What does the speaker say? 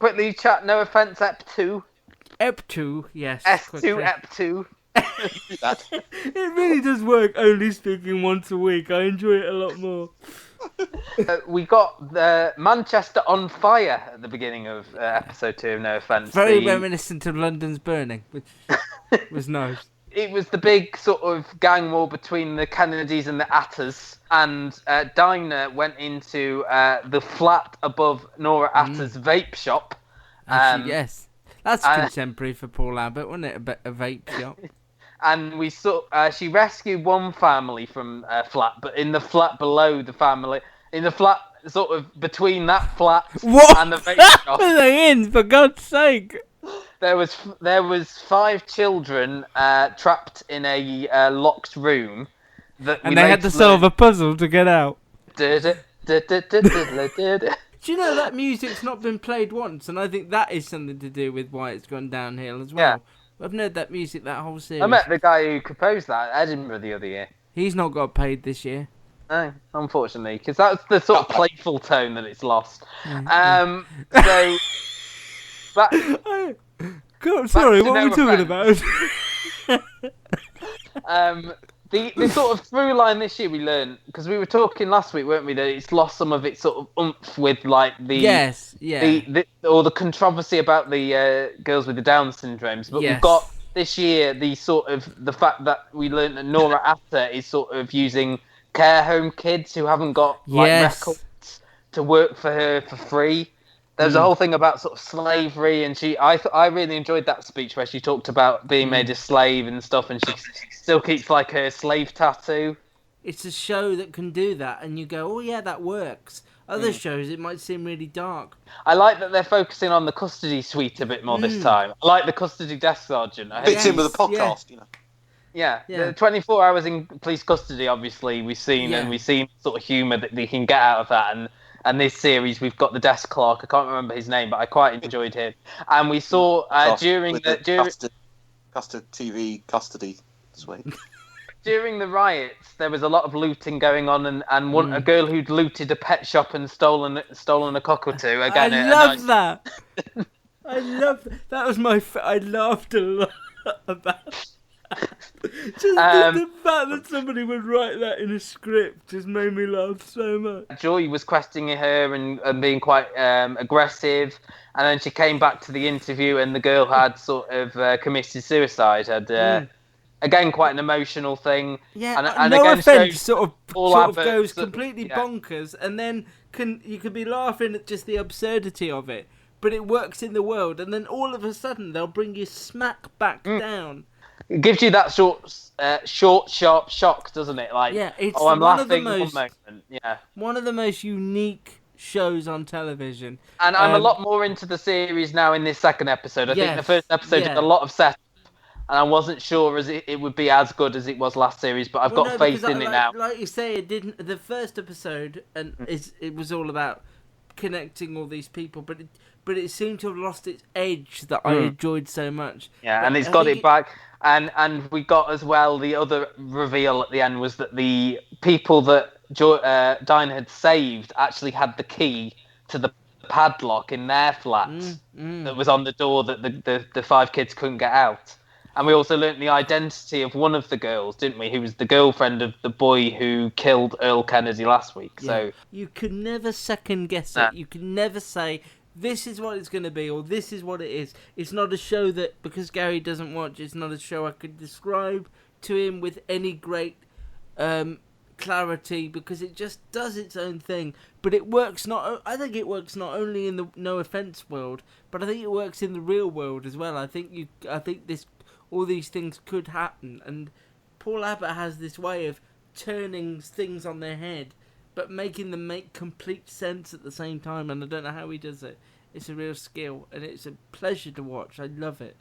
quickly chat. No offense, Ep 2. Ep 2, yes. S2, quickly. Ep 2. Do that. It really does work only speaking once a week. I enjoy it a lot more. We got the Manchester on fire at the beginning of episode 2 of No Offence. Very reminiscent of London's Burning, which was nice. It was the big sort of gang war between the Kennedys and the Atters, and Dinah went into the flat above Nora Atter's vape shop. Actually, yes. That's contemporary for Paul Abbott, wasn't it? A vape shop. And we saw she rescued one family from a flat, but in the flat below the family, in the flat sort of between that flat and the vape shop, What are they in, for God's sake? there was 5 children trapped in a locked room. And they had to solve a puzzle to get out. Do you know that music's not been played once, and I think that is something to do with why it's gone downhill as well. Yeah. I've heard that music that whole series. I met the guy who composed that at Edinburgh the other year. He's not got paid this year. No, unfortunately, because that's the sort of playful tone that it's lost. So, God, sorry, what are we talking about? The sort of through line this year we learned, because we were talking last week, weren't we, that it's lost some of its sort of oomph with like the controversy about the girls with the Down syndromes. But we've got this year the fact that we learned that Nora Atter is sort of using care home kids who haven't got records to work for her for free. There's a whole thing about sort of slavery, and I really enjoyed that speech where she talked about being made a slave and stuff, and she still keeps like her slave tattoo. It's a show that can do that, and you go, oh yeah, that works. Other shows, it might seem really dark. I like that they're focusing on the custody suite a bit more this time. I like the custody desk sergeant. Fits in with the podcast, you know. Yeah, the 24 hours in police custody, obviously, we've seen, and we've seen sort of humour that they can get out of that, and this series, we've got the desk clerk. I can't remember his name, but I quite enjoyed him. And we saw during custody suite. During the riots, there was a lot of looting going on, and a girl who'd looted a pet shop and stolen a cock or two. Again, I love that. I love that. Was I laughed a lot about. Just the fact that somebody would write that in a script just made me laugh so much. Joy was questioning her and being quite aggressive, and then she came back to the interview, and the girl had sort of committed suicide. Again, quite an emotional thing. Yeah, and No again, Offence sort of goes that, completely bonkers, and then you could be laughing at just the absurdity of it, but it works in the world, and then all of a sudden they'll bring you smack back down. It gives you that short, sharp shock, doesn't it? Like, it's I'm one of the laughing most, one moment. Yeah, one of the most unique shows on television. And I'm a lot more into the series now in this second episode. I think the first episode had a lot of setup, and I wasn't sure as it would be as good as it was last series. But I've got faith in it now. Like you say, it didn't. The first episode, and it was all about connecting all these people, but it seemed to have lost its edge that I enjoyed so much. Yeah, and it's got it back. And we got as well, the other reveal at the end was that the people that Dinah had saved actually had the key to the padlock in their flat that was on the door that the 5 kids couldn't get out. And we also learnt the identity of one of the girls, didn't we? Who was the girlfriend of the boy who killed Earl Kennedy last week. Yeah. So you could never second guess it. You could never say, this is what it's going to be, or this is what it is. It's not a show that, because Gary doesn't watch, it's not a show I could describe to him with any great clarity, because it just does its own thing. But it works I think it works not only in the No Offence world, but I think it works in the real world as well. I think all these things could happen, and Paul Abbott has this way of turning things on their head, but making them make complete sense at the same time, and I don't know how he does it. It's a real skill, and it's a pleasure to watch. I love it.